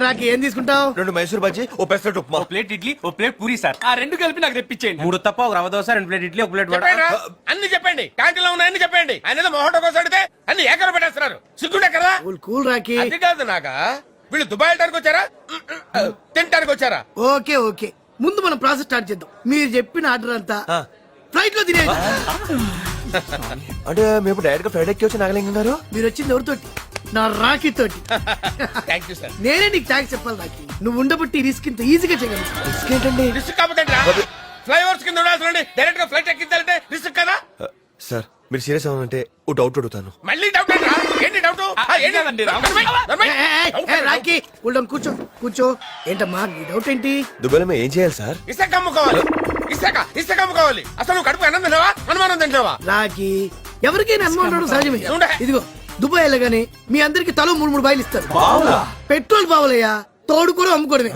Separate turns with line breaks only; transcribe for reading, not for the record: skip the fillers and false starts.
రాకి ఏం తీసుకుంటావు?
2 మైసూర్ బజ్జీ, ఓ పెసరట్టు ఉప్మా.
ప్లేట్ ఇడ్లీ, ఓ plate puri sir.
ఆ రెండు కలిపి నాకు తెప్పించేయండి.
3 తప్ప ఒక రవ దోశ, 2 ప్లేట్ ఇడ్లీ, ఒక ప్లేట్ వడ.
చెప్పండి రా. అన్ని చెప్పండి, క్యాంటీన్ లో ఉన్నాయని చెప్పండి. ఆయన మొహటో కోసం అడితే అన్ని ఏకర పెట్టేస్తున్నారు. సిగ్గుండే కదా.
కూల్ కూల్ రాకి.
అది కాదు నాగా, వీళ్ళు దుబాయ్ వెళ్ళడానికి వచ్చారా తినడానికి వచ్చారా?
ఓకే ఓకే, ముందు మనం ప్రాసెస్ స్టార్ట్ చేద్దాం. మీరు చెప్పిన ఆర్డర్ అంతా ఫ్లైట్ లో తినేది.
అంటే మేము డైరెక్ట్ గా ఫ్లైట్ ఎక్కి వచ్చి నాగలింగం గారు.
మీరు వచ్చింది ఎవరితోటి? నా రాఖీ తోటి.
Thank you sir.
నేనే నీకు థ్యాంక్స్ చెప్పాలి రాఖీ. నువ్వు ఉండబట్టి రిస్క్ ఇంత ఈజీగా చేయగలుగుతావు.
రిస్క్ ఏంటండి?
రిస్క్ కాకపోతే ఫ్లైఓవర్స్ కింద ఉండాల్సిన డైరెక్ట్ గా ఫ్లైట్ ఎక్కించాలంటే రిస్క్ కదా.
సార్ మీరు సీరియస్ అవ్వాలంటే ఓ డౌట్ అడుగుతాను.
మళ్ళీ డౌట్ ఏంటి డౌట్?
రాఖీ కూల్ కూర్చో కూర్చో. ఏంటమ్మా నీ డౌట్ ఏంటి?
దుబాయ్లో మేము ఏం చేయాలి సార్?
ఇసుక అమ్ముకోవాలి. ఇసుక అమ్ముకోవాలి. అసలు నువ్వు కడుపు అన్నం తిన్నావా, అనుమానం తింటావా?
రాఖీ ఎవరికైనా అనుమానం రావడం సహజమే.
ఉండే.
ఇదిగో దుబాయ్ వెళ్ళగానే మీ అందరికి తలో 3 బాయిలు ఇస్తారు. పెట్రోల్ బావులయ్యా, తోడు కూడా అమ్ముకోవడమే.